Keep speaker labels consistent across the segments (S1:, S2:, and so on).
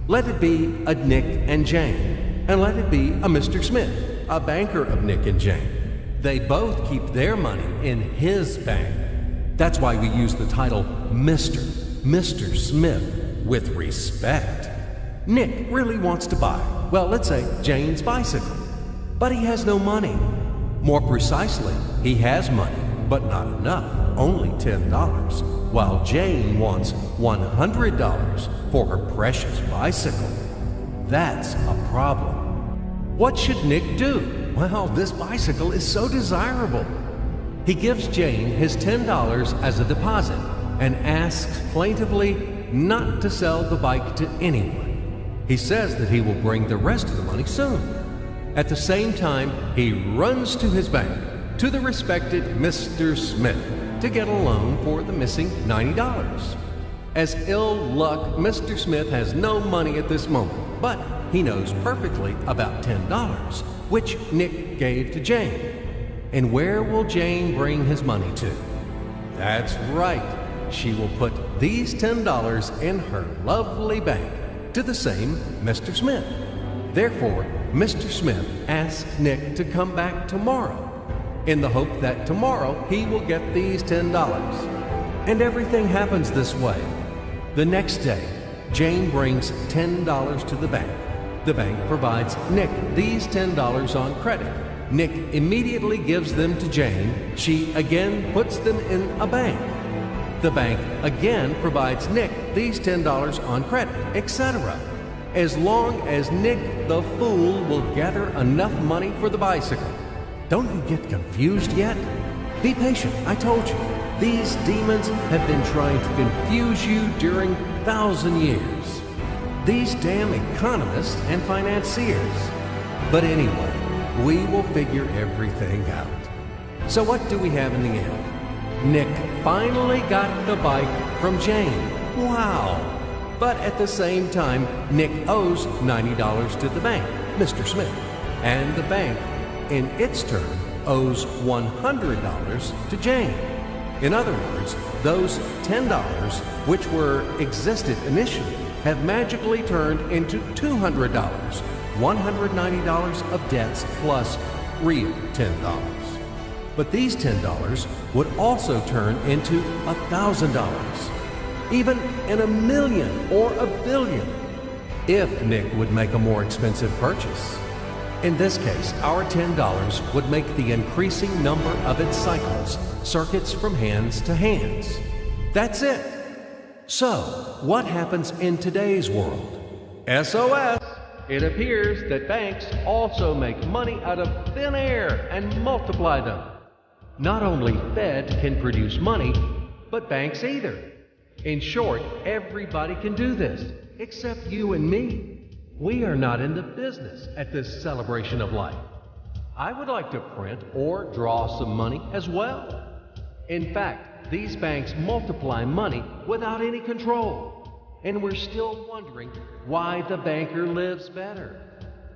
S1: Let it be a Nick and Jane, and let it be a Mr. Smith, a banker of Nick and Jane. They both keep their money in his bank. That's why we use the title Mr. Smith with respect. Nick really wants to buy, well, let's say Jane's bicycle, but he has no money. More precisely, he has money, but not enough, only $10, while Jane wants $100 for her precious bicycle. That's a problem. What should Nick do? Well, this bicycle is so desirable. He gives Jane his $10 as a deposit and asks plaintively not to sell the bike to anyone. He says that he will bring the rest of the money soon. At the same time, he runs to his bank, to the respected Mr. Smith, to get a loan for the missing $90. As ill luck, Mr. Smith has no money at this moment, but he knows perfectly about $10, which Nick gave to Jane. And where will Jane bring his money to? That's right. She will put these $10 in her lovely bank to the same Mr. Smith. Therefore, Mr. Smith asks Nick to come back tomorrow in the hope that tomorrow he will get these $10. And everything happens this way. The next day, Jane brings $10 to the bank. The bank provides Nick these $10 on credit. Nick immediately gives them to Jane. She again puts them in a bank. The bank again provides Nick these $10 on credit, etc. As long as Nick the fool will gather enough money for the bicycle. Don't you get confused yet? Be patient, I told you. These demons have been trying to confuse you during 1,000 years. These damn economists and financiers. But anyway, we will figure everything out. So what do we have in the end? Nick finally got the bike from Jane. Wow! But at the same time, Nick owes $90 to the bank, Mr. Smith. And the bank, in its turn, owes $100 to Jane. In other words, those $10, which existed initially, have magically turned into $200, $190 of debts plus real $10. But these $10 would also turn into $1,000, even in a million or a billion, if Nick would make a more expensive purchase. In this case, our $10 would make the increasing number of its cycles, circuits from hands to hands. That's it. So, what happens in today's world? SOS! It appears that banks also make money out of thin air and multiply them. Not only Fed can produce money, but banks either. In short, everybody can do this, except you and me. We are not in the business at this celebration of life. I would like to print or draw some money as well. In fact, these banks multiply money without any control. And we're still wondering why the banker lives better.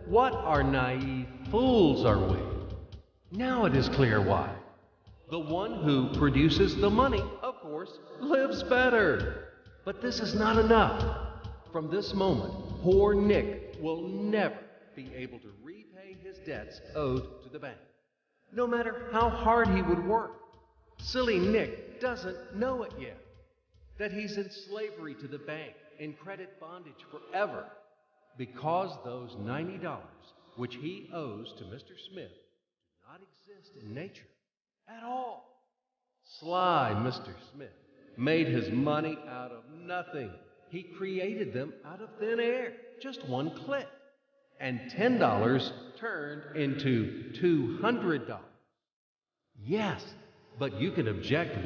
S1: What are naive fools are we? Now it is clear why. The one who produces the money, of course, lives better. But this is not enough. From this moment, poor Nick will never be able to repay his debts owed to the bank, no matter how hard he would work. Silly Nick doesn't know it yet, that he's in slavery to the bank, in credit bondage forever, because those $90 which he owes to Mr. Smith do not exist in nature at all. Sly Mr. Smith made his money out of nothing. He created them out of thin air, just one click. And $10 turned into $200. Yes, but you can object